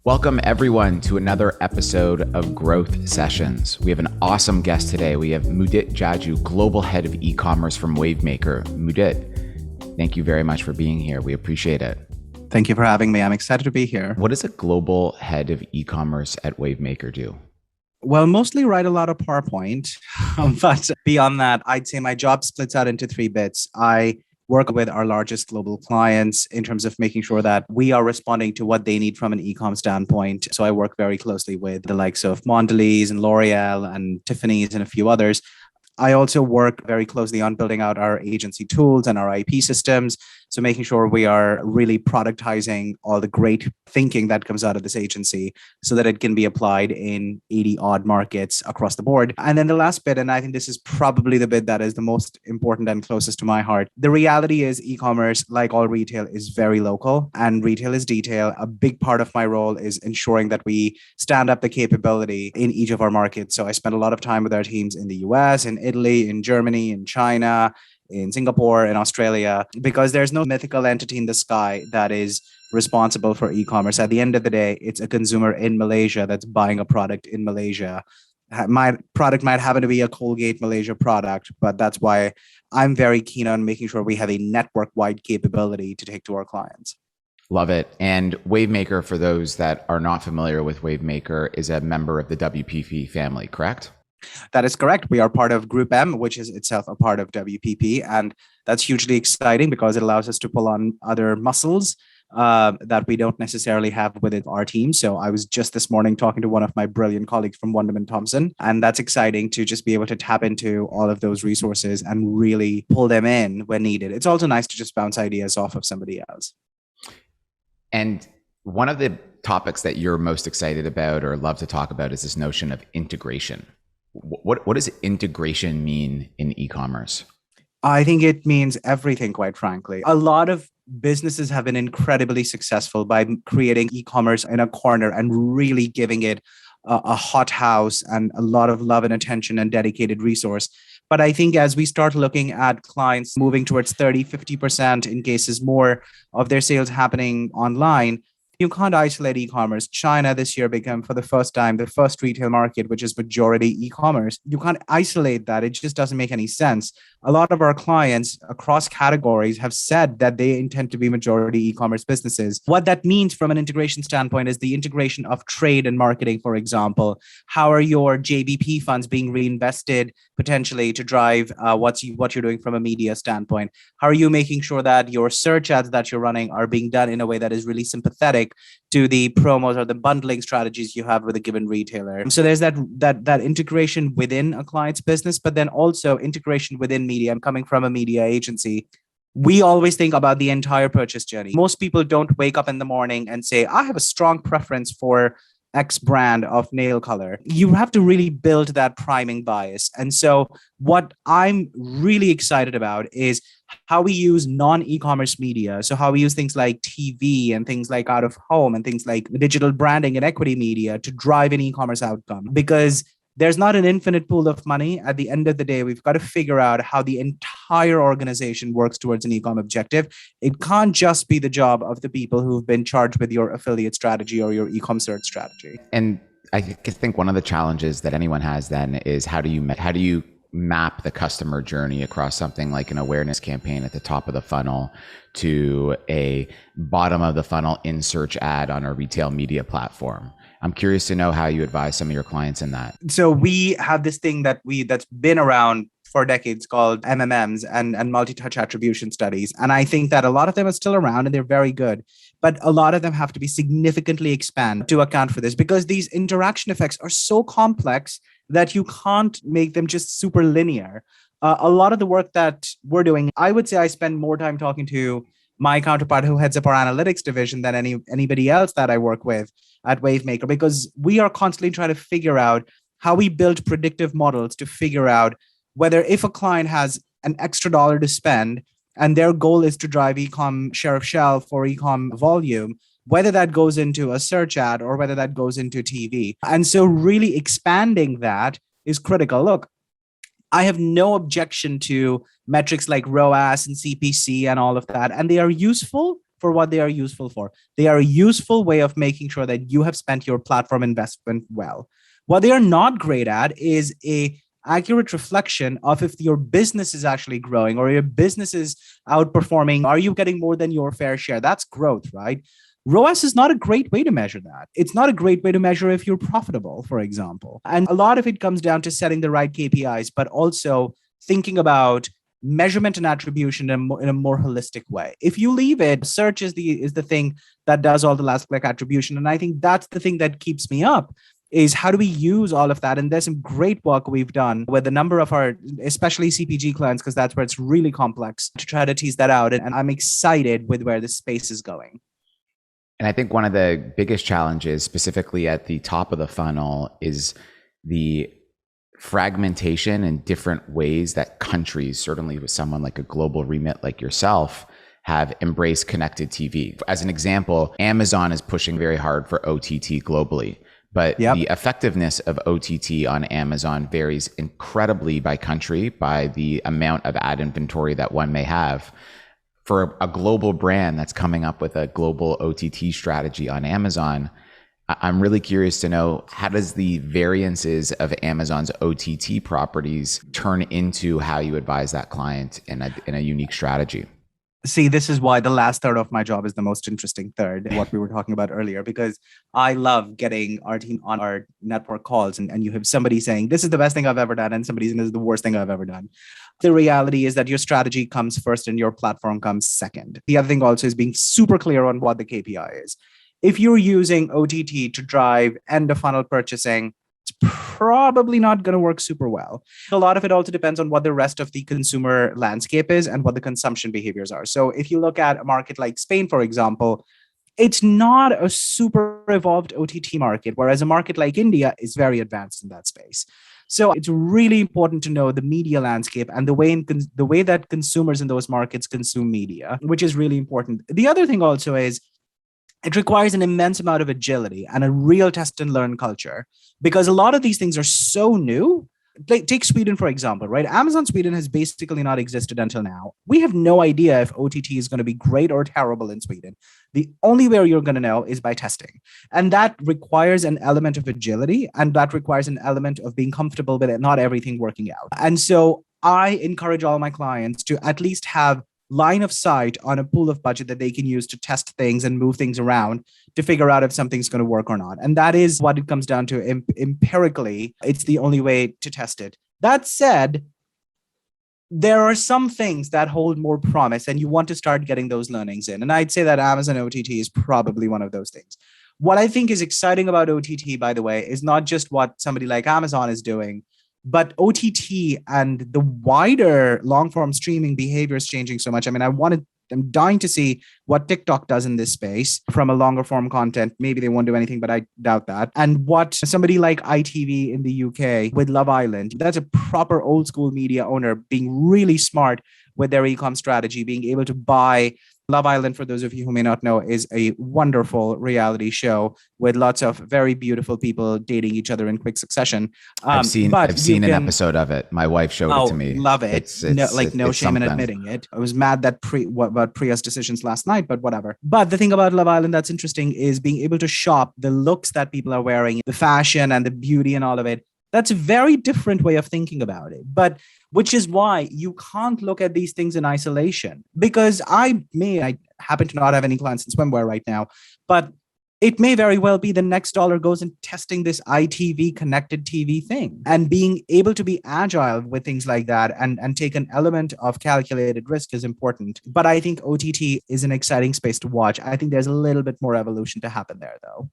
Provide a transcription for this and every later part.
Welcome everyone to another episode of Growth Sessions. We have an awesome guest today. We have Mudit Jaju, Global Head of E-commerce from Wavemaker. Mudit, thank you very much for being here. We appreciate it. Thank you for having me. I'm excited to be here. What does a Global Head of E-commerce at Wavemaker do? Well, mostly write a lot of PowerPoint, but beyond that, I'd say my job splits out into three bits. I work with our largest global clients in terms of making sure that we are responding to what they need from an e-com standpoint. So I work very closely with the likes of Mondelez and L'Oreal and Tiffany's and a few others. I also work very closely on building out our agency tools and our IP systems. So making sure we are really productizing all the great thinking that comes out of this agency so that it can be applied in 80 odd markets across the board. And then the last bit, and I think this is probably the bit that is the most important and closest to my heart. The reality is e-commerce, like all retail, is very local and retail is detail. A big part of my role is ensuring that we stand up the capability in each of our markets. So I spend a lot of time with our teams in the US, in Italy, in Germany, in China, in Singapore, in Australia, because there's no mythical entity in the sky that is responsible for e-commerce. At the end of the day, it's a consumer in Malaysia that's buying a product in Malaysia. My product might happen to be a Colgate Malaysia product, but that's why I'm very keen on making sure we have a network-wide capability to take to our clients. Love it. And Wavemaker, for those that are not familiar with Wavemaker, is a member of the WPP family, correct? That is correct. We are part of Group M, which is itself a part of WPP. And that's hugely exciting because it allows us to pull on other muscles that we don't necessarily have within our team. So I was just this morning talking to one of my brilliant colleagues from Wunderman Thompson. And that's exciting to just be able to tap into all of those resources and really pull them in when needed. It's also nice to just bounce ideas off of somebody else. And one of the topics that you're most excited about or love to talk about is this notion of integration. What does integration mean in e-commerce? I think it means everything, quite frankly. A lot of businesses have been incredibly successful by creating e-commerce in a corner and really giving it a hothouse and a lot of love and attention and dedicated resource. But I think as we start looking at clients moving towards 30, 50%, in cases more of their sales happening online, you can't isolate e-commerce. China this year became, for the first time, the first retail market, which is majority e-commerce. You can't isolate that. It just doesn't make any sense. A lot of our clients across categories have said that they intend to be majority e-commerce businesses. What that means from an integration standpoint is the integration of trade and marketing, for example. How are your JBP funds being reinvested potentially to drive what you're doing from a media standpoint? How are you making sure that your search ads that you're running are being done in a way that is really sympathetic to the promos or the bundling strategies you have with a given retailer? So there's that integration within a client's business, but then also integration within media. I'm coming from a media agency. We always think about the entire purchase journey. Most people don't wake up in the morning and say, I have a strong preference for X brand of nail color. You have to really build that priming bias. And so what I'm really excited about is how we use non-e-commerce media. So how we use things like TV and things like out of home and things like digital branding and equity media to drive an e-commerce outcome. Because there's not an infinite pool of money. At the end of the day, we've got to figure out how the entire organization works towards an e-com objective. It can't just be the job of the people who've been charged with your affiliate strategy or your e-com search strategy. And I think one of the challenges that anyone has then is how do you map the customer journey across something like an awareness campaign at the top of the funnel to a bottom of the funnel in search ad on a retail media platform? I'm curious to know how you advise some of your clients in that. So we have this thing that's been around for decades called MMMs and multi-touch attribution studies. And I think that a lot of them are still around and they're very good. But a lot of them have to be significantly expanded to account for this because these interaction effects are so complex that you can't make them just super linear. A lot of the work that we're doing, I would say I spend more time talking to my counterpart who heads up our analytics division than anybody else that I work with at Wavemaker, because we are constantly trying to figure out how we build predictive models to figure out whether if a client has an extra dollar to spend and their goal is to drive e-com share of shelf or e-com volume, whether that goes into a search ad or whether that goes into TV. And so really expanding that is critical. Look, I have no objection to metrics like ROAS and CPC and all of that. And they are useful for what they are useful for. They are a useful way of making sure that you have spent your platform investment well. What they are not great at is a accurate reflection of if your business is actually growing or your business is outperforming. Are you getting more than your fair share? That's growth, right? ROAS is not a great way to measure that. It's not a great way to measure if you're profitable, for example. And a lot of it comes down to setting the right KPIs, but also thinking about measurement and attribution in a more holistic way. If you leave it, search is the thing that does all the last click attribution. And I think that's the thing that keeps me up, is how do we use all of that? And there's some great work we've done with a number of our, especially CPG clients, because that's where it's really complex, to try to tease that out. And I'm excited with where this space is going. And I think one of the biggest challenges, specifically at the top of the funnel, is the fragmentation in different ways that countries, certainly with someone like a global remit like yourself, have embraced connected TV. As an example, Amazon is pushing very hard for OTT globally, but the effectiveness of OTT on Amazon varies incredibly by country, by the amount of ad inventory that one may have. For a global brand that's coming up with a global OTT strategy on Amazon, I'm really curious to know, how does the variances of Amazon's OTT properties turn into how you advise that client in a unique strategy? See, this is why the last third of my job is the most interesting third, what we were talking about earlier, because I love getting our team on our network calls and you have somebody saying, this is the best thing I've ever done, and somebody saying, this is the worst thing I've ever done. The reality is that your strategy comes first and your platform comes second. The other thing also is being super clear on what the KPI is. If you're using OTT to drive end of funnel purchasing, it's probably not going to work super well. A lot of it also depends on what the rest of the consumer landscape is and what the consumption behaviors are. So if you look at a market like Spain, for example, it's not a super evolved OTT market, whereas a market like India is very advanced in that space. So it's really important to know the media landscape and the way that consumers in those markets consume media, which is really important. The other thing also is, it requires an immense amount of agility and a real test and learn culture, because a lot of these things are so new. Take Sweden, for example, right? Amazon Sweden has basically not existed until now. We have no idea if OTT is going to be great or terrible in Sweden. The only way you're going to know is by testing. And that requires an element of agility, and that requires an element of being comfortable with it, not everything working out. And so I encourage all my clients to at least have line of sight on a pool of budget that they can use to test things and move things around to figure out if something's going to work or not. And that is what it comes down to. Empirically, it's the only way to test it. That said, there are some things that hold more promise, and you want to start getting those learnings in. And I'd say that Amazon OTT is probably one of those things. What I think is exciting about OTT, by the way, is not just what somebody like Amazon is doing, but OTT and the wider long form streaming behavior is changing so much. I mean, I'm dying to see what TikTok does in this space from a longer form content. Maybe they won't do anything, but I doubt that. And what somebody like ITV in the UK with Love Island, that's a proper old school media owner being really smart with their e-com strategy, being able to buy. Love Island, for those of you who may not know, is a wonderful reality show with lots of very beautiful people dating each other in quick succession. I've seen an episode of it. My wife showed it to me. Love it. It's no shame in admitting it. I was mad that about Priya's decisions last night, but whatever. But the thing about Love Island that's interesting is being able to shop the looks that people are wearing, the fashion and the beauty and all of it. That's a very different way of thinking about it. But which is why you can't look at these things in isolation, because I happen to not have any clients in swimwear right now, but it may very well be the next dollar goes in testing this ITV connected TV thing, and being able to be agile with things like that and take an element of calculated risk is important. But I think OTT is an exciting space to watch. I think there's a little bit more evolution to happen there, though.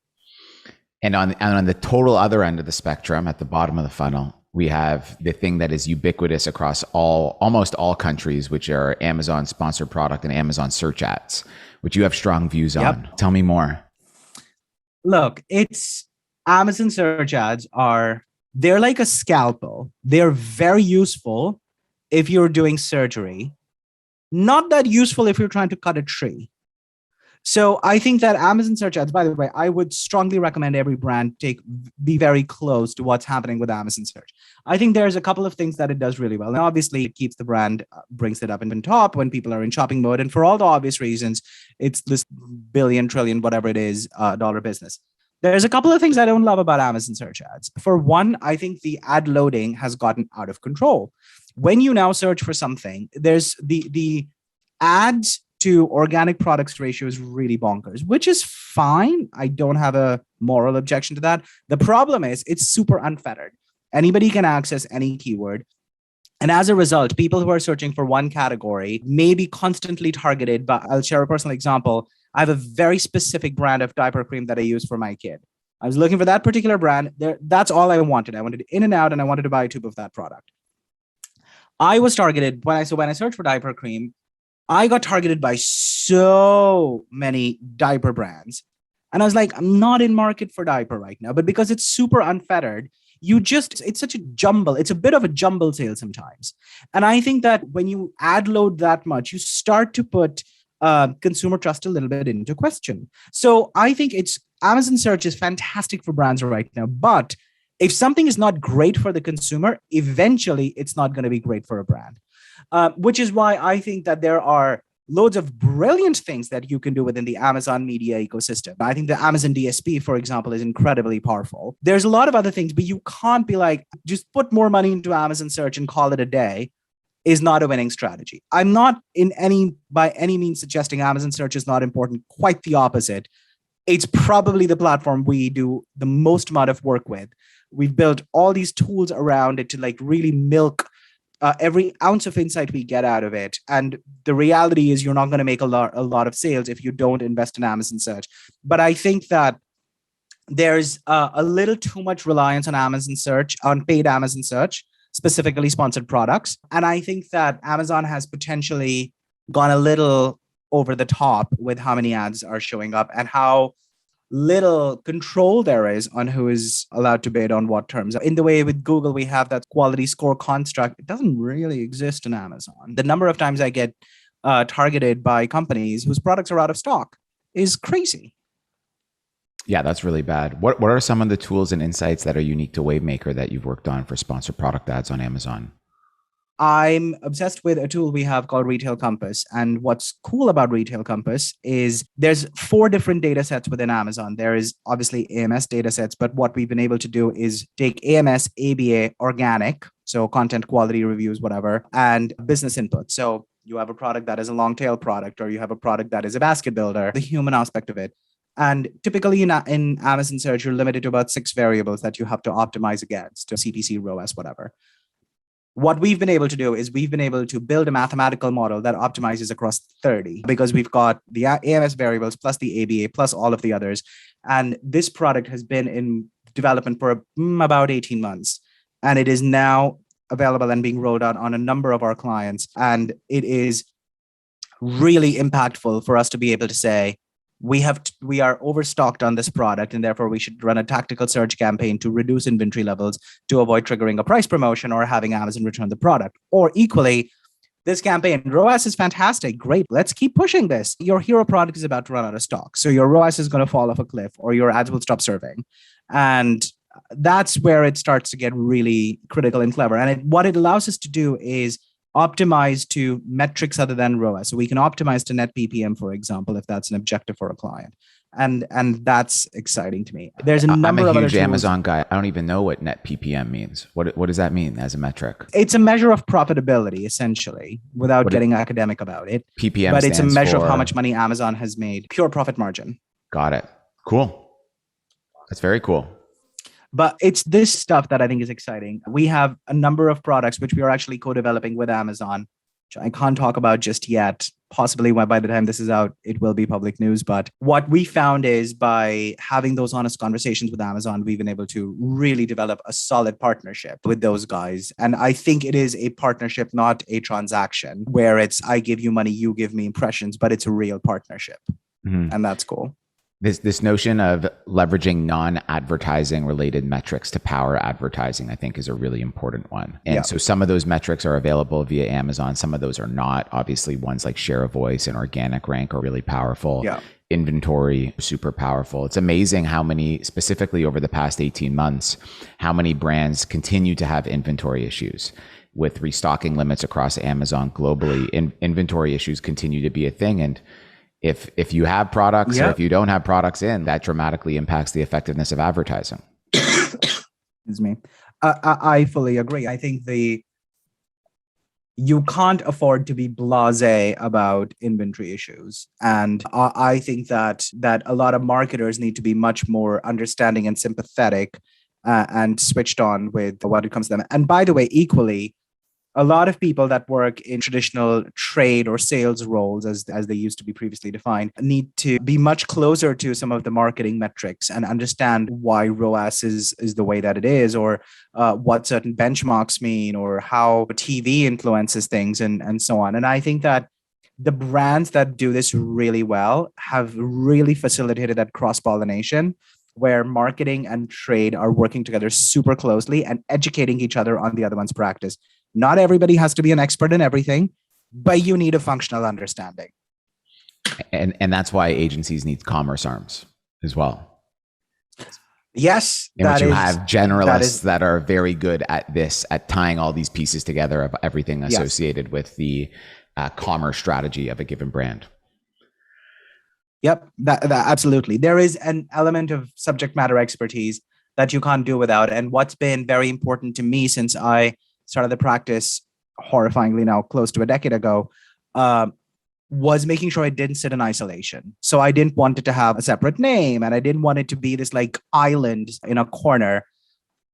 And on the total other end of the spectrum, at the bottom of the funnel, we have the thing that is ubiquitous across almost all countries, which are Amazon sponsored product and Amazon search ads, which you have strong views on. Tell me more. Look, Amazon search ads they're like a scalpel. They're very useful if you're doing surgery. Not that useful if you're trying to cut a tree. So I think that Amazon search ads, by the way, I would strongly recommend every brand be very close to what's happening with Amazon search. I think there's a couple of things that it does really well. And obviously it keeps the brand, brings it up in top when people are in shopping mode. And for all the obvious reasons, it's this billion, trillion, whatever it is, dollar business. There's a couple of things I don't love about Amazon search ads. For one, I think the ad loading has gotten out of control. When you now search for something, there's the ads to organic products ratio is really bonkers, which is fine. I don't have a moral objection to that. The problem is it's super unfettered. Anybody can access any keyword. And as a result, people who are searching for one category may be constantly targeted. But I'll share a personal example. I have a very specific brand of diaper cream that I use for my kid. I was looking for that particular brand. That's all I wanted. I wanted in and out, and I wanted to buy a tube of that product. I was targeted when I searched for diaper cream. I got targeted by so many diaper brands. And I was like, I'm not in market for diaper right now. But because it's super unfettered, it's such a jumble. It's a bit of a jumble sale sometimes. And I think that when you ad load that much, you start to put consumer trust a little bit into question. So I think Amazon search is fantastic for brands right now. But if something is not great for the consumer, eventually it's not going to be great for a brand. Which is why I think that there are loads of brilliant things that you can do within the Amazon media ecosystem. I think the Amazon DSP, for example, is incredibly powerful. There's a lot of other things, but you can't be like, just put more money into Amazon search and call it a day is not a winning strategy. I'm not by any means suggesting Amazon search is not important. Quite the opposite. It's probably the platform we do the most amount of work with. We've built all these tools around it to like really milk every ounce of insight we get out of it. And the reality is you're not going to make a lot of sales if you don't invest in Amazon search. But I think that there's a little too much reliance on Amazon search, on paid Amazon search, specifically sponsored products. And I think that Amazon has potentially gone a little over the top with how many ads are showing up and how little control there is on who is allowed to bid on what terms. In the way with Google, we have that quality score construct. It doesn't really exist in Amazon. The number of times I get targeted by companies whose products are out of stock is crazy. Yeah, that's really bad. What are some of the tools and insights that are unique to Wavemaker that you've worked on for sponsored product ads on Amazon? I'm obsessed with a tool we have called Retail Compass. And what's cool about Retail Compass is there's 4 different data sets within Amazon. There is obviously AMS data sets, but what we've been able to do is take AMS, ABA, organic, so content quality reviews, whatever, and business input. So you have a product that is a long tail product, or you have a product that is a basket builder, the human aspect of it. And typically in Amazon search, you're limited to about 6 variables that you have to optimize against, to CPC, ROAS, whatever. What we've been able to do is we've been able to build a mathematical model that optimizes across 30 because we've got the AMS variables plus the ABA plus all of the others. And this product has been in development for about 18 months. And it is now available and being rolled out on a number of our clients. And it is really impactful for us to be able to say, we are overstocked on this product, and therefore we should run a tactical search campaign to reduce inventory levels to avoid triggering a price promotion or having Amazon return the product. Or equally, this campaign, ROAS is fantastic. Great. Let's keep pushing this. Your hero product is about to run out of stock. So your ROAS is going to fall off a cliff or your ads will stop serving. And that's where it starts to get really critical and clever. And what it allows us to do is optimize to metrics other than ROAS. So we can optimize to net PPM, for example, if that's an objective for a client. And that's exciting to me. There's a number of other tools. I'm a huge Amazon guy. I don't even know what net PPM means. What does that mean as a metric? It's a measure of profitability, essentially, without getting academic about it. PPM but it's a measure of how much money Amazon has made. Pure profit margin. Got it. Cool. That's very cool. But it's this stuff that I think is exciting. We have a number of products which we are actually co-developing with Amazon, which I can't talk about just yet. Possibly by the time this is out, it will be public news. But what we found is by having those honest conversations with Amazon, we've been able to really develop a solid partnership with those guys. And I think it is a partnership, not a transaction where it's I give you money, you give me impressions, but it's a real partnership. Mm-hmm. And that's cool. This notion of leveraging non-advertising related metrics to power advertising, I think, is a really important one. And so some of those metrics are available via Amazon. Some of those are not. Obviously, ones like share of voice and organic rank are really powerful. Inventory, super powerful. It's amazing how many, specifically over the past 18 months, how many brands continue to have inventory issues. With restocking limits across Amazon globally, inventory issues continue to be a thing. And if you have products or if you don't have products in, that dramatically impacts the effectiveness of advertising. Excuse me. I fully agree. I think you can't afford to be blasé about inventory issues. And I think that a lot of marketers need to be much more understanding and sympathetic and switched on with what it comes to them. And by the way, equally, a lot of people that work in traditional trade or sales roles, as they used to be previously defined, need to be much closer to some of the marketing metrics and understand why ROAS is the way that it is, or what certain benchmarks mean, or how TV influences things, and so on. And I think that the brands that do this really well have really facilitated that cross-pollination, where marketing and trade are working together super closely and educating each other on the other one's practice. Not everybody has to be an expert in everything, but you need a functional understanding. And that's why agencies need commerce arms as well. Yes. In which you have generalists that are very good at this, at tying all these pieces together of everything associated with the commerce strategy of a given brand. Yep, that absolutely. There is an element of subject matter expertise that you can't do without. And what's been very important to me since I started the practice, horrifyingly now close to a decade ago, was making sure I didn't sit in isolation. So I didn't want it to have a separate name, and I didn't want it to be this like island in a corner.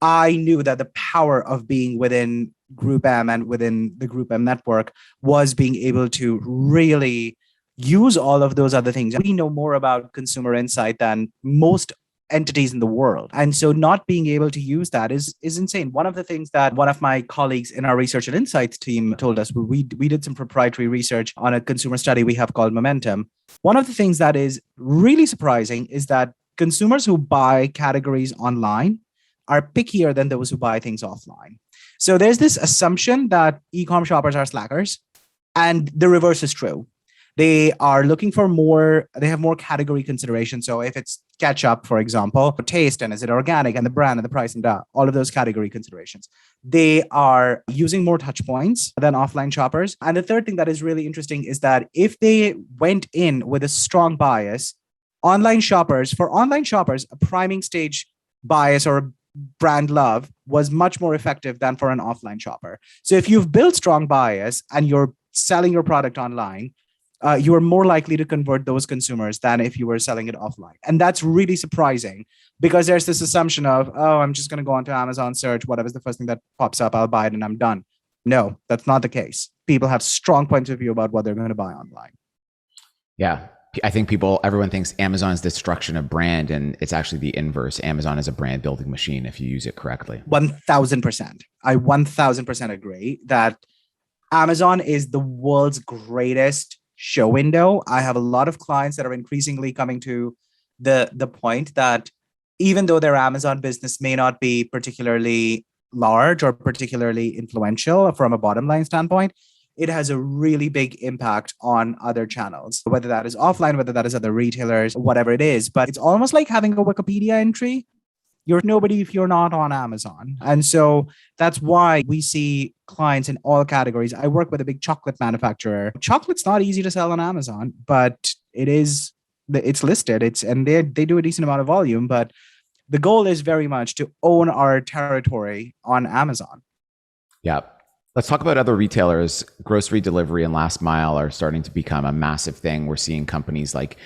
I knew that the power of being within Group M and within the Group M network was being able to really use all of those other things. We know more about consumer insight than most entities in the world. And so not being able to use that is insane. One of the things that one of my colleagues in our research and insights team told us, we did some proprietary research on a consumer study we have called Momentum. One of the things that is really surprising is that consumers who buy categories online are pickier than those who buy things offline. So there's this assumption that e-com shoppers are slackers, and the reverse is true. They are looking for more, they have more category consideration. So if it's ketchup, for example, taste, and is it organic, and the brand and the price, and all of those category considerations. They are using more touch points than offline shoppers. And the third thing that is really interesting is that if they went in with a strong bias, for online shoppers, a priming stage bias or brand love was much more effective than for an offline shopper. So if you've built strong bias and you're selling your product online, you are more likely to convert those consumers than if you were selling it offline. And that's really surprising, because there's this assumption of, oh, I'm just going to go onto Amazon, search whatever's the first thing that pops up, I'll buy it and I'm done. No, that's not the case. People have strong points of view about what they're going to buy online. Yeah. I think everyone thinks Amazon's destruction of brand, and it's actually the inverse. Amazon is a brand building machine if you use it correctly. 1000%. I 1000% agree that Amazon is the world's greatest show window. I have a lot of clients that are increasingly coming to the point that even though their Amazon business may not be particularly large or particularly influential from a bottom line standpoint, it has a really big impact on other channels, whether that is offline, whether that is other retailers, whatever it is. But it's almost like having a Wikipedia entry. You're nobody if you're not on Amazon. And so that's why we see clients in all categories. I work with a big chocolate manufacturer. Chocolate's not easy to sell on Amazon, but it's listed. And they do a decent amount of volume, but the goal is very much to own our territory on Amazon. Yeah. Let's talk about other retailers. Grocery delivery and last mile are starting to become a massive thing. We're seeing companies like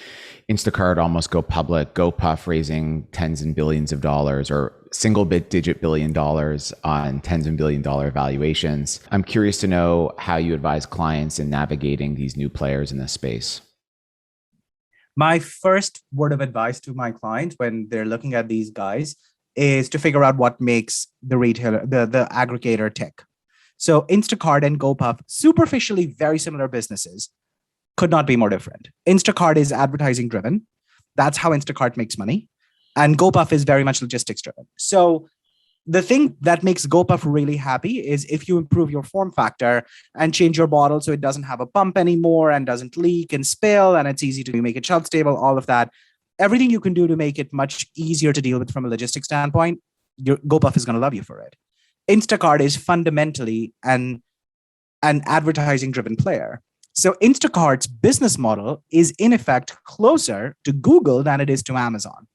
Instacart almost go public, GoPuff raising tens and billions of dollars, or single-digit $1 billion on tens and $1 billion valuations. I'm curious to know how you advise clients in navigating these new players in this space. My first word of advice to my clients when they're looking at these guys is to figure out what makes the retailer, the aggregator tick. So Instacart and GoPuff, superficially very similar businesses, could not be more different. Instacart is advertising driven. That's how Instacart makes money. And GoPuff is very much logistics driven. So the thing that makes GoPuff really happy is if you improve your form factor and change your bottle so it doesn't have a bump anymore and doesn't leak and spill, and it's easy to make it shelf stable, all of that, everything you can do to make it much easier to deal with from a logistics standpoint, your GoPuff is going to love you for it. Instacart is fundamentally an advertising driven player. So Instacart's business model is in effect closer to Google than it is to Amazon.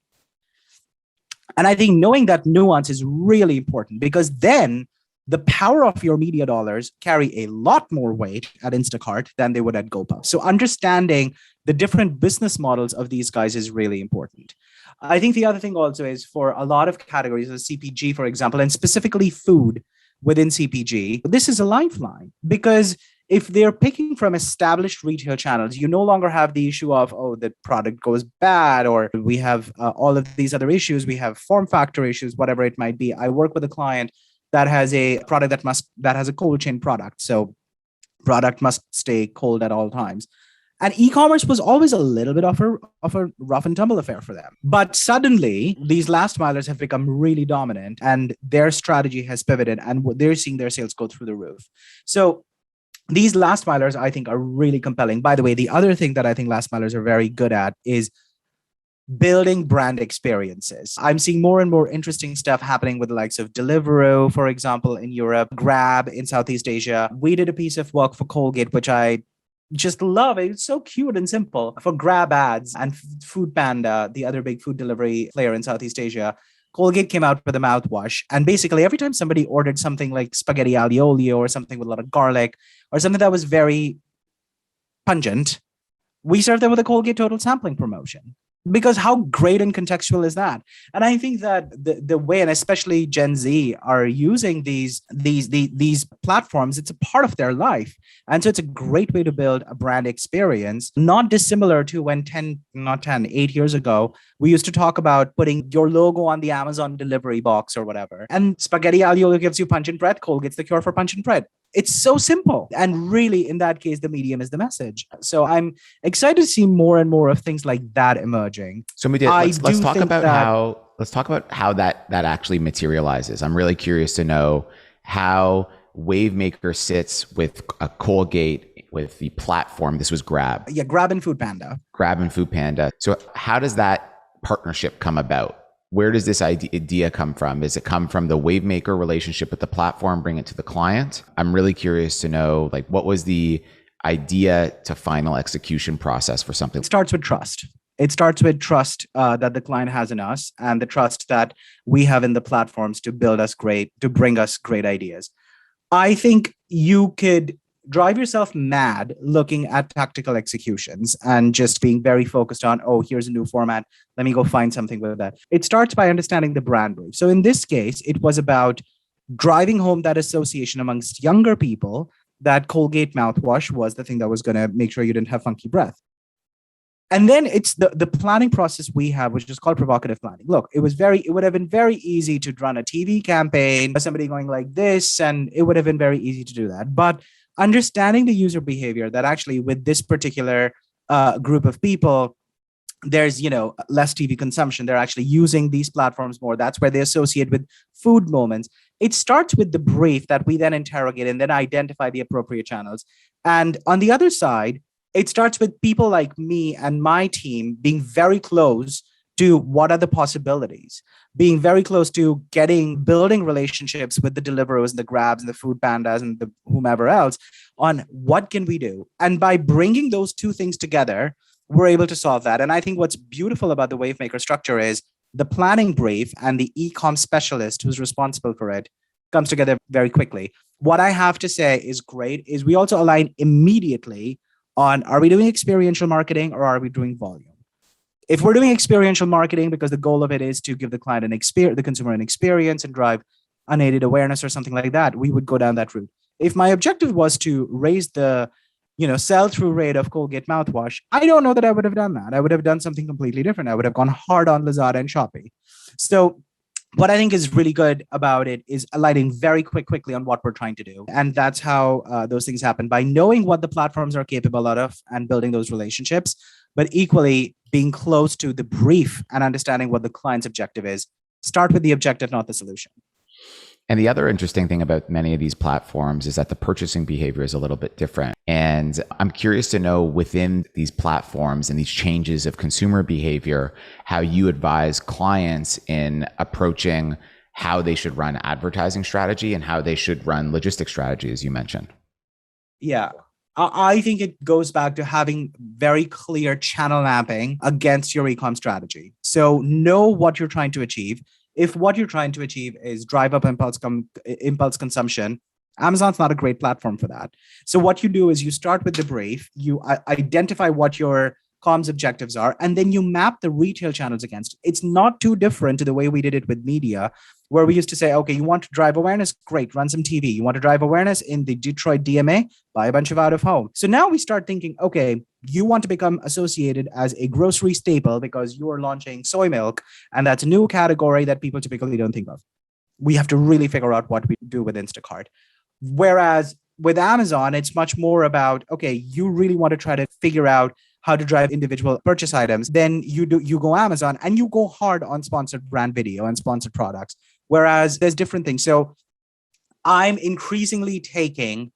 And I think knowing that nuance is really important, because then the power of your media dollars carry a lot more weight at Instacart than they would at GoPuff. So understanding the different business models of these guys is really important. I think the other thing also is for a lot of categories, like CPG, for example, and specifically food within CPG, this is a lifeline, because if they're picking from established retail channels, you no longer have the issue of, oh, the product goes bad, or we have all of these other issues. We have form factor issues, whatever it might be. I work with a client that has a product that has a cold chain product. So product must stay cold at all times. And e-commerce was always a little bit of a rough and tumble affair for them. But suddenly, these last milers have become really dominant, and their strategy has pivoted, and they're seeing their sales go through the roof. So these last milers, I think, are really compelling. By the way, the other thing that I think last milers are very good at is building brand experiences. I'm seeing more and more interesting stuff happening with the likes of Deliveroo, for example, in Europe, Grab in Southeast Asia. We did a piece of work for Colgate, which I just love. It's so cute and simple for Grab ads and Food Panda, the other big food delivery player in Southeast Asia. Colgate came out with a mouthwash. And basically, every time somebody ordered something like spaghetti aglio olio or something with a lot of garlic or something that was very pungent, we served them with a Colgate Total Sampling promotion. Because how great and contextual is that? And I think that the way, and especially Gen Z, are using these platforms, it's a part of their life. And so it's a great way to build a brand experience, not dissimilar to when 8 years ago, we used to talk about putting your logo on the Amazon delivery box or whatever. And spaghetti aglio olio gives you pungent bread. Colgate's the cure for pungent bread. It's so simple. And really, in that case, the medium is the message. So I'm excited to see more and more of things like that emerging. So let's talk about how that actually materializes. I'm really curious to know how Wavemaker sits with a Colgate, with the platform. This was Grab. Yeah, Grab and Food Panda. Grab and Food Panda. So how does that partnership come about? Where does this idea come from? Does it come from the Wavemaker relationship with the platform, bring it to the client? I'm really curious to know, like, what was the idea to final execution process for something? It starts with trust. It starts with trust that the client has in us, and the trust that we have in the platforms to bring us great ideas. I think you could drive yourself mad looking at tactical executions and just being very focused on, oh, here's a new format. Let me go find something with that. It starts by understanding the brand brief. So in this case, it was about driving home that association amongst younger people that Colgate mouthwash was the thing that was going to make sure you didn't have funky breath. And then it's the planning process we have, which is called provocative planning. Look, it would have been very easy to run a TV campaign, somebody going like this, and it would have been very easy to do that. But understanding the user behavior, that actually with this particular group of people, there's less TV consumption. They're actually using these platforms more. That's where they associate with food moments. It starts with the brief that we then interrogate and then identify the appropriate channels. And on the other side, it starts with people like me and my team being very close to what are the possibilities, being very close to building relationships with the Deliverers and the Grabs and the Food Pandas and the whomever else on what can we do. And by bringing those two things together, we're able to solve that. And I think what's beautiful about the Wavemaker structure is the planning brief and the e-com specialist who's responsible for it comes together very quickly. What I have to say is great is we also align immediately on, are we doing experiential marketing or are we doing volume? If we're doing experiential marketing because the goal of it is to give the client the consumer an experience and drive unaided awareness or something like that, we would go down that route. If my objective was to raise the sell-through rate of Colgate mouthwash, I don't know that I would have done that. I would have done something completely different. I would have gone hard on Lazada and Shopee. So what I think is really good about it is aligning very quickly on what we're trying to do. And that's how those things happen. By knowing what the platforms are capable of and building those relationships, but equally being close to the brief and understanding what the client's objective is. Start with the objective, not the solution. And the other interesting thing about many of these platforms is that the purchasing behavior is a little bit different. And I'm curious to know within these platforms and these changes of consumer behavior, how you advise clients in approaching how they should run advertising strategy and how they should run logistics strategy, as you mentioned. Yeah. I think it goes back to having very clear channel mapping against your e-com strategy. So know what you're trying to achieve. If what you're trying to achieve is drive up impulse consumption, Amazon's not a great platform for that. So what you do is you start with the brief, you identify what your comms objectives are, and then you map the retail channels against it. It's not too different to the way we did it with media, where we used to say, okay, you want to drive awareness? Great, run some TV. You want to drive awareness in the Detroit DMA? Buy a bunch of out of home. So now we start thinking, okay, you want to become associated as a grocery staple because you are launching soy milk, and that's a new category that people typically don't think of. We have to really figure out what we do with Instacart. Whereas with Amazon, it's much more about, okay, you really want to try to figure out how to drive individual purchase items. Then you go Amazon and you go hard on sponsored brand video and sponsored products. Whereas there's different things. So I'm increasingly taking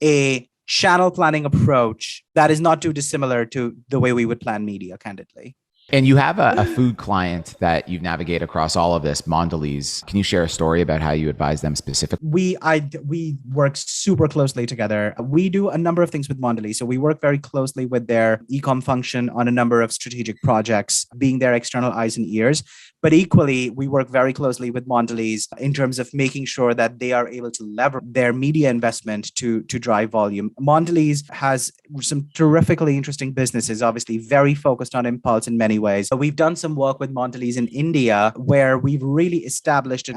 a channel planning approach that is not too dissimilar to the way we would plan media, candidly. And you have a food client that you've navigated across all of this, Mondelez. Can you share a story about how you advise them specifically? We work super closely together. We do a number of things with Mondelez. So we work very closely with their e-com function on a number of strategic projects, being their external eyes and ears. But equally, we work very closely with Mondelez in terms of making sure that they are able to leverage their media investment to drive volume. Mondelez has some terrifically interesting businesses, obviously very focused on impulse in many ways. We've done some work with Mondelez in India where we've really established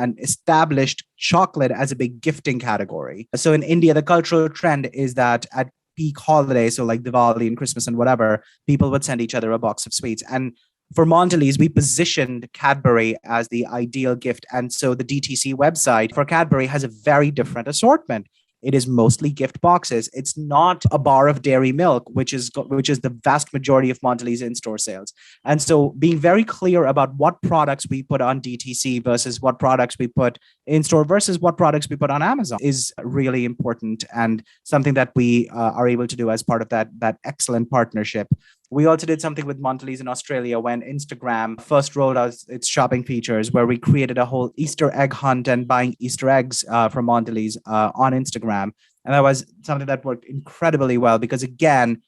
chocolate as a big gifting category. So in India, the cultural trend is that at peak holidays, so like Diwali and Christmas and whatever, people would send each other a box of sweets. And for Mondelez, we positioned Cadbury as the ideal gift. And so the DTC website for Cadbury has a very different assortment. It is mostly gift boxes. It's not a bar of dairy milk, which is the vast majority of Mondelez in-store sales. And so being very clear about what products we put on DTC versus what products we put in-store versus what products we put on Amazon is really important and something that we are able to do as part of that excellent partnership. We also did something with Mondelez in Australia when Instagram first rolled out its shopping features, where we created a whole Easter egg hunt and buying Easter eggs from Mondelez on Instagram. And that was something that worked incredibly well because, again,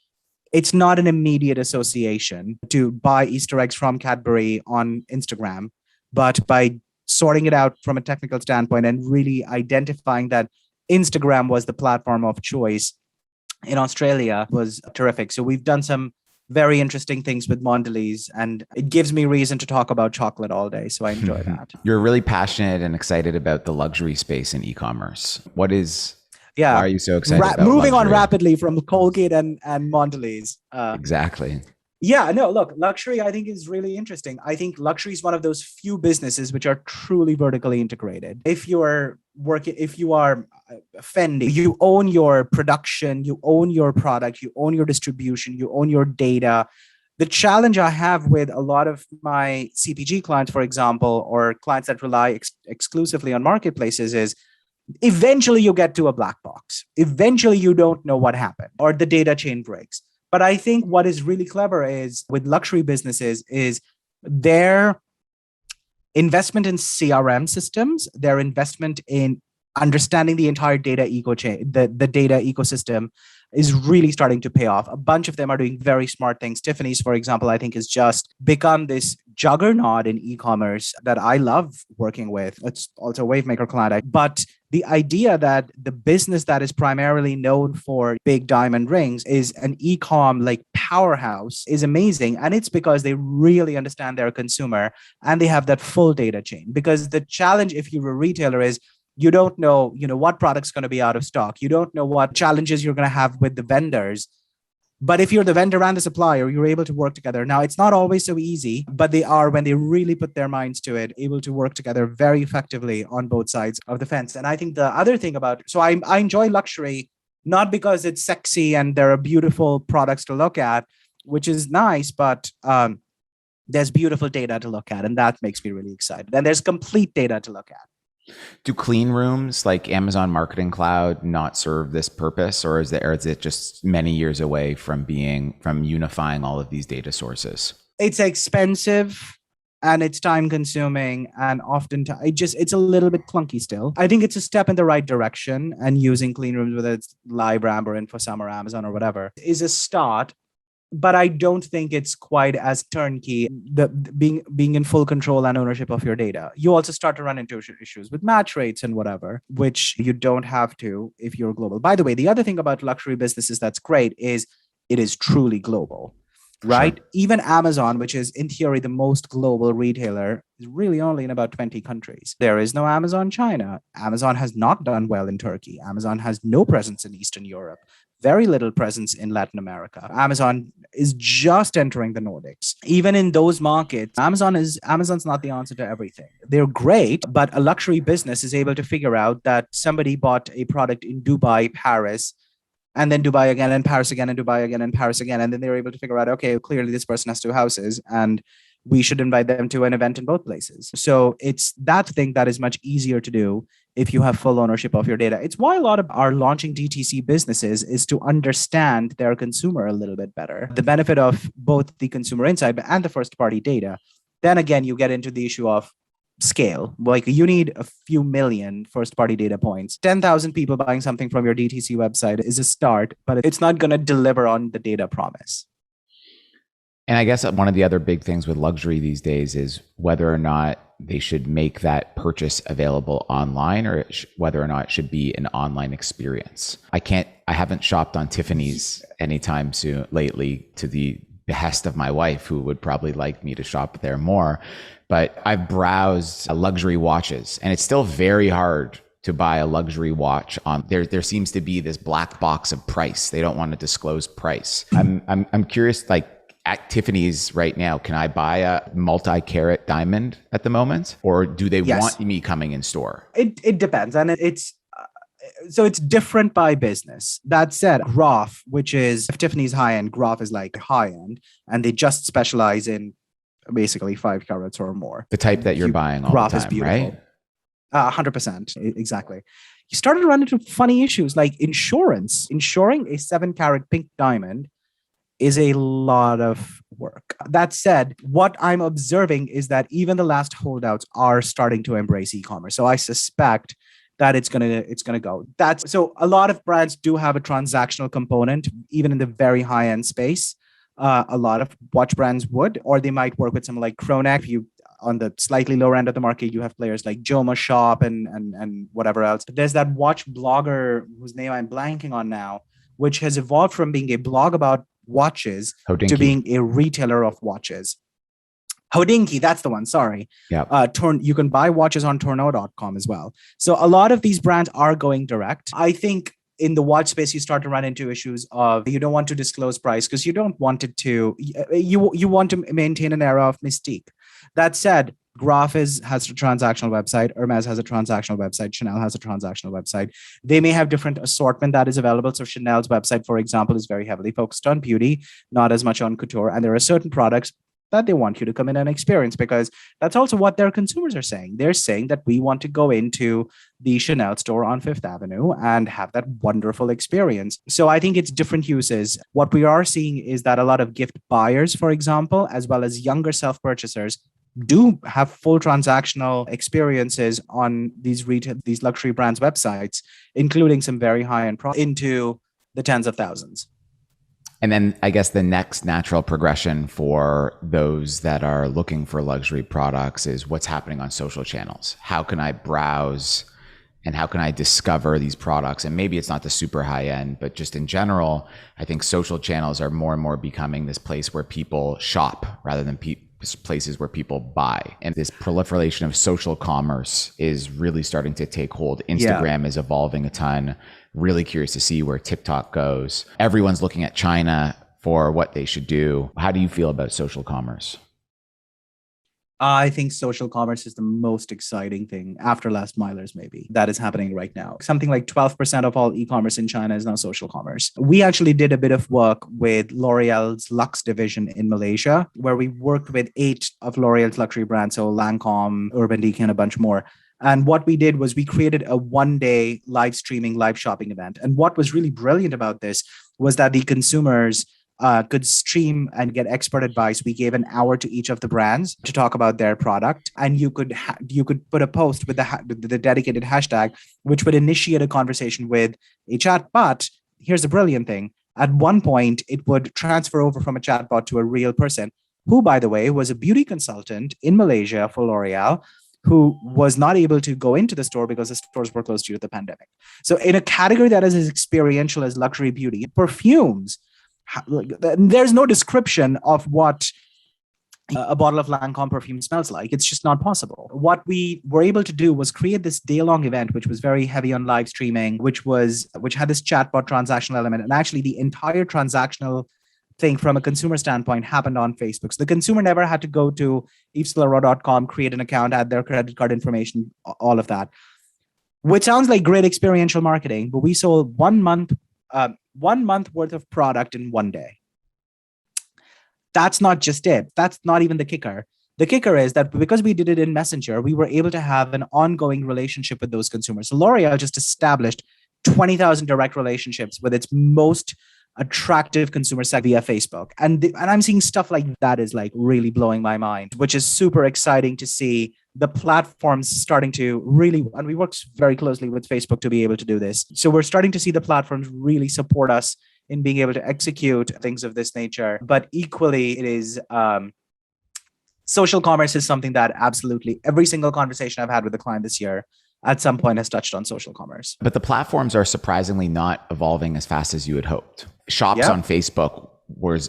it's not an immediate association to buy Easter eggs from Cadbury on Instagram, but by sorting it out from a technical standpoint and really identifying that Instagram was the platform of choice in Australia was terrific. So we've done some very interesting things with Mondelez, and it gives me reason to talk about chocolate all day. So I enjoy that. You're really passionate and excited about the luxury space in e-commerce. Why are you so excited about moving luxury? on rapidly from Colgate and Mondelez? Exactly. Yeah, no, look, luxury I think is really interesting. I think luxury is one of those few businesses which are truly vertically integrated. If you are Fendi, you own your production, you own your product, you own your distribution, you own your data. The challenge I have with a lot of my CPG clients, for example, or clients that rely exclusively on marketplaces is eventually you get to a black box. Eventually you don't know what happened or the data chain breaks. But I think what is really clever is with luxury businesses is their investment in CRM systems, their investment in understanding the entire data the data ecosystem is really starting to pay off. A bunch of them are doing very smart things. Tiffany's, for example, I think has just become this juggernaut in e-commerce that I love working with. It's also a Wavemaker client. But the idea that the business that is primarily known for big diamond rings is an e-com like powerhouse is amazing. And it's because they really understand their consumer and they have that full data chain. Because the challenge if you're a retailer is you don't know, what product's going to be out of stock. You don't know what challenges you're going to have with the vendors. But if you're the vendor and the supplier, you're able to work together. Now, it's not always so easy, but they are, when they really put their minds to it, able to work together very effectively on both sides of the fence. And I think the other thing I enjoy luxury, not because it's sexy and there are beautiful products to look at, which is nice, but there's beautiful data to look at, and that makes me really excited. And there's complete data to look at. Do clean rooms like Amazon Marketing Cloud not serve this purpose, or is it just many years away from unifying all of these data sources? It's expensive and it's time consuming, and oftentimes it's a little bit clunky still. I think it's a step in the right direction, and using clean rooms, whether it's LiveRamp or InfoSum or Amazon or whatever, is a start. But I don't think it's quite as turnkey, being in full control and ownership of your data. You also start to run into issues with match rates and whatever, which you don't have to if you're global. By the way, the other thing about luxury businesses that's great is it is truly global, right? Sure. Even Amazon, which is in theory the most global retailer, is really only in about 20 countries. There is no Amazon China. Amazon has not done well in Turkey. Amazon has no presence in Eastern Europe. Very little presence in Latin America. Amazon is just entering the Nordics. Even in those markets, Amazon's not the answer to everything. They're great, but a luxury business is able to figure out that somebody bought a product in Dubai, Paris, and then Dubai again, and Paris again, and Dubai again, and Paris again. And then they're able to figure out, okay, clearly this person has two houses, and we should invite them to an event in both places. So it's that thing that is much easier to do if you have full ownership of your data. It's why a lot of our launching DTC businesses is to understand their consumer a little bit better. The benefit of both the consumer insight and the first party data. Then again, you get into the issue of scale. Like you need a few million first party data points. 10,000 people buying something from your DTC website is a start, but it's not going to deliver on the data promise. And I guess one of the other big things with luxury these days is whether or not they should make that purchase available online, or whether or not it should be an online experience. I haven't shopped on Tiffany's anytime soon lately, to the behest of my wife, who would probably like me to shop there more. But I've browsed luxury watches, and it's still very hard to buy a luxury watch on there. There seems to be this black box of price. They don't want to disclose price. I'm curious, like, at Tiffany's right now, can I buy a multi-carat diamond at the moment, or do they want me coming in store? It depends, and it's different by business. That said, Graph, which is if Tiffany's high end, Graph is like high end, and they just specialize in basically 5 carats or more. The type that you're buying all Graph the time, is beautiful. right? 100%, exactly. You started to run into funny issues like insurance. Insuring a 7-carat pink diamond is a lot of work. That said, what I'm observing is that even the last holdouts are starting to embrace e-commerce. So I suspect that it's gonna go. So a lot of brands do have a transactional component, even in the very high end space. A lot of watch brands would, or they might work with someone like Kronek. You on the slightly lower end of the market, you have players like Joma Shop and whatever else. There's that watch blogger whose name I'm blanking on now, which has evolved from being a blog about watches to being a retailer of watches. Hodinkee, that's the one. Sorry. Yeah. You can buy watches on Tourneau.com as well. So a lot of these brands are going direct. I think in the watch space, you start to run into issues of you don't want to disclose price because you don't want it to. You want to maintain an era of mystique. That said, Graph has a transactional website. Hermes has a transactional website. Chanel has a transactional website. They may have different assortment that is available. So Chanel's website, for example, is very heavily focused on beauty, not as much on couture. And there are certain products that they want you to come in and experience, because that's also what their consumers are saying. They're saying that we want to go into the Chanel store on Fifth Avenue and have that wonderful experience. So I think it's different uses. What we are seeing is that a lot of gift buyers, for example, as well as younger self-purchasers, do have full transactional experiences on these luxury brands' websites, including some very high-end products into the tens of thousands. And then I guess the next natural progression for those that are looking for luxury products is what's happening on social channels. How can I browse and how can I discover these products? And maybe it's not the super high end, but just in general, I think social channels are more and more becoming this place where people shop rather than places where people buy. And this proliferation of social commerce is really starting to take hold. Instagram is evolving a ton. Really curious to see where TikTok goes. Everyone's looking at China for what they should do. How do you feel about social commerce? I think social commerce is the most exciting thing after last milers, maybe, that is happening right now. Something like 12% of all e-commerce in China is now social commerce. We actually did a bit of work with L'Oreal's Luxe division in Malaysia, where we worked with 8 of L'Oreal's luxury brands, so Lancome, Urban Decay, and a bunch more. And what we did was we created a 1-day live streaming, live shopping event. And what was really brilliant about this was that the consumers could stream and get expert advice. We gave an hour to each of the brands to talk about their product, and you could put a post with the dedicated hashtag, which would initiate a conversation with a chat. But here's the brilliant thing: at one point, it would transfer over from a chatbot to a real person, who, by the way, was a beauty consultant in Malaysia for L'Oreal, who was not able to go into the store because the stores were closed due to the pandemic. So, in a category that is as experiential as luxury beauty, perfumes, there's no description of what a bottle of Lancome perfume smells like. It's just not possible. What we were able to do was create this day-long event, which was very heavy on live streaming, which had this chatbot transactional element, and actually the entire transactional thing from a consumer standpoint happened on Facebook. So the consumer never had to go to yvessaint-laurent.com, create an account, add their credit card information, all of that, which sounds like great experiential marketing. But we sold 1 month worth of product in 1 day. That's not just it. That's not even the kicker. The kicker is that because we did it in Messenger, we were able to have an ongoing relationship with those consumers. So L'Oreal just established 20,000 direct relationships with its most attractive consumer set via Facebook. And I'm seeing stuff like that is like really blowing my mind, which is super exciting to see the platforms starting to really, and we work very closely with Facebook to be able to do this. So we're starting to see the platforms really support us in being able to execute things of this nature. But equally, it is social commerce is something that absolutely every single conversation I've had with a client this year at some point has touched on social commerce. But the platforms are surprisingly not evolving as fast as you had hoped. Shops on Facebook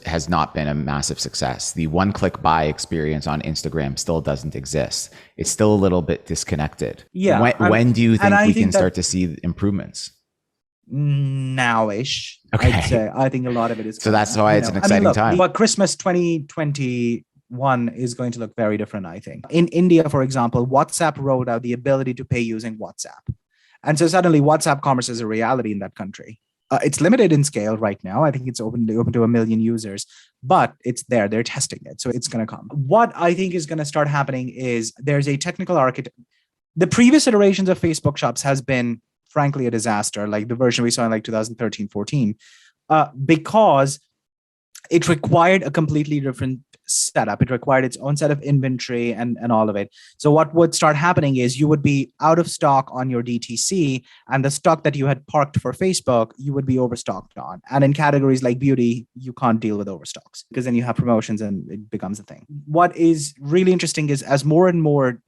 has not been a massive success. The one-click buy experience on Instagram still doesn't exist. It's still a little bit disconnected. Yeah. When do you think we can start to see improvements? Now-ish. Okay. I'd say. I think a lot of it is. So that's why it's an exciting time. But Christmas 2021 is going to look very different, I think. In India, for example, WhatsApp rolled out the ability to pay using WhatsApp. And so suddenly WhatsApp commerce is a reality in that country. It's limited in scale right now. I think it's open to 1 million users, but it's there. They're testing it. So it's going to come. What I think is going to start happening is there's a technical architect. The previous iterations of Facebook shops has been, frankly, a disaster, like the version we saw in like 2013, 14, because it required a completely different setup. It required its own set of inventory and all of it. So what would start happening is you would be out of stock on your DTC, and the stock that you had parked for Facebook, you would be overstocked on. And in categories like beauty, you can't deal with overstocks because then you have promotions and it becomes a thing. What is really interesting is as more and more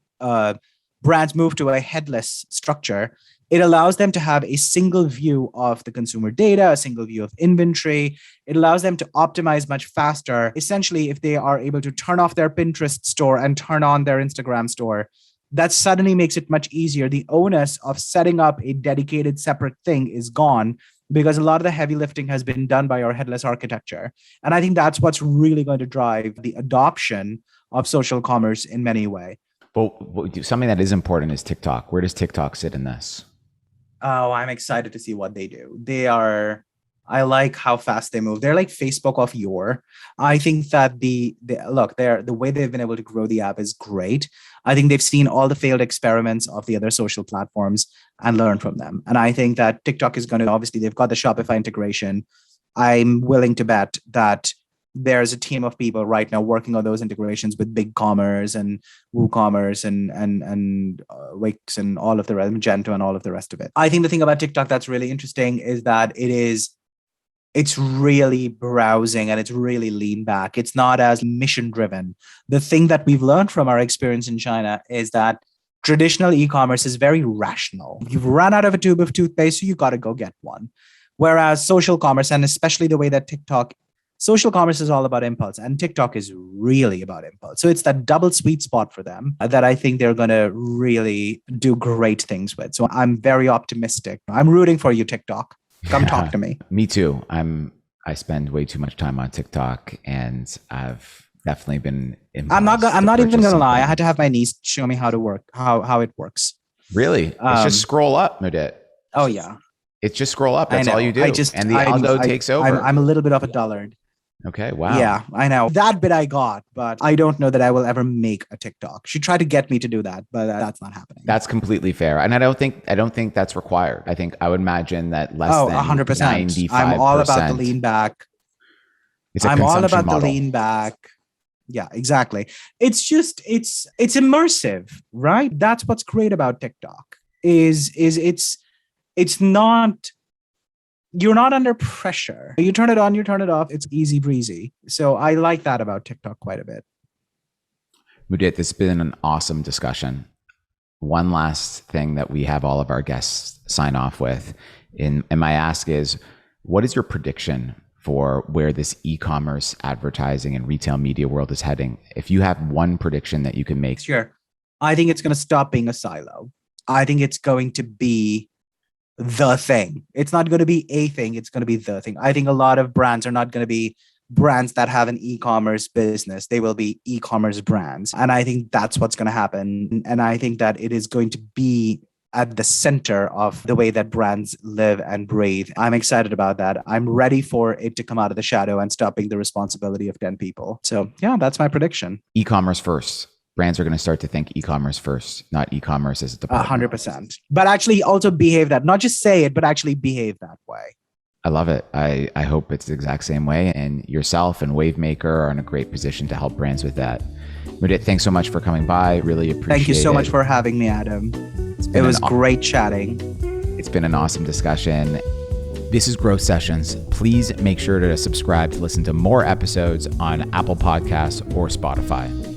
brands move to a headless structure, it allows them to have a single view of the consumer data, a single view of inventory. It allows them to optimize much faster. Essentially, if they are able to turn off their Pinterest store and turn on their Instagram store, that suddenly makes it much easier. The onus of setting up a dedicated separate thing is gone because a lot of the heavy lifting has been done by our headless architecture. And I think that's what's really going to drive the adoption of social commerce in many ways. Well, something that is important is TikTok. Where does TikTok sit in this? Oh, I'm excited to see what they do. I like how fast they move. They're like Facebook of yore. I think that the way they've been able to grow the app is great. I think they've seen all the failed experiments of the other social platforms and learned from them. And I think that TikTok is going to, obviously, they've got the Shopify integration. I'm willing to bet that there's a team of people right now working on those integrations with BigCommerce and WooCommerce and Wix and all of the rest, Magento and all of the rest of it. I think the thing about TikTok that's really interesting is that it's really browsing and it's really lean back. It's not as mission driven. The thing that we've learned from our experience in China is that traditional e-commerce is very rational. You've run out of a tube of toothpaste, so you got to go get one. Whereas social commerce, and especially the way that social commerce is all about impulse, and TikTok is really about impulse. So it's that double sweet spot for them that I think they're going to really do great things with. So I'm very optimistic. I'm rooting for you, TikTok. Come talk to me. Me too. I spend way too much time on TikTok, and I've definitely been I'm not even purchase gonna lie. I something. had to have my niece show me how to work, how it works. Really? It's just scroll up, Mudit. Oh yeah, It's just scroll up. That's I know. all you do. And the I'm, algo takes over. I'm a little bit of a dullard. Okay. Wow. Yeah, I know. That bit I got, but I don't know that I will ever make a TikTok. She tried to get me to do that, but that's not happening. That's completely fair. And I don't think that's required. I think I would imagine that less than 100%. 95%. I'm all about the lean back. It's a I'm all consumption about model. the lean back. Yeah, exactly. It's just it's immersive, right? That's what's great about TikTok. Is it's not, you're not under pressure. You turn it on, you turn it off. It's easy breezy. So I like that about TikTok quite a bit. Mudit, this has been an awesome discussion. One last thing that we have all of our guests sign off with, and my ask is, what is your prediction for where this e-commerce advertising and retail media world is heading? If you have one prediction that you can make. Sure. I think it's going to stop being a silo. I think it's going to be the thing. It's not going to be a thing. It's going to be the thing. I think a lot of brands are not going to be brands that have an e-commerce business. They will be e-commerce brands. And I think that's what's going to happen. And I think that it is going to be at the center of the way that brands live and breathe. I'm excited about that. I'm ready for it to come out of the shadow and stop being the responsibility of 10 people. So yeah, that's my prediction. E-commerce first. Brands are going to start to think e-commerce first, not e-commerce as a department. 100%. But actually also behave that, not just say it, but actually behave that way. I love it. I hope it's the exact same way. And yourself and Wavemaker are in a great position to help brands with that. Mudit, thanks so much for coming by. Really appreciate it. Thank you so much for having me, Adam. It was great chatting. It's been an awesome discussion. This is Growth Sessions. Please make sure to subscribe to listen to more episodes on Apple Podcasts or Spotify.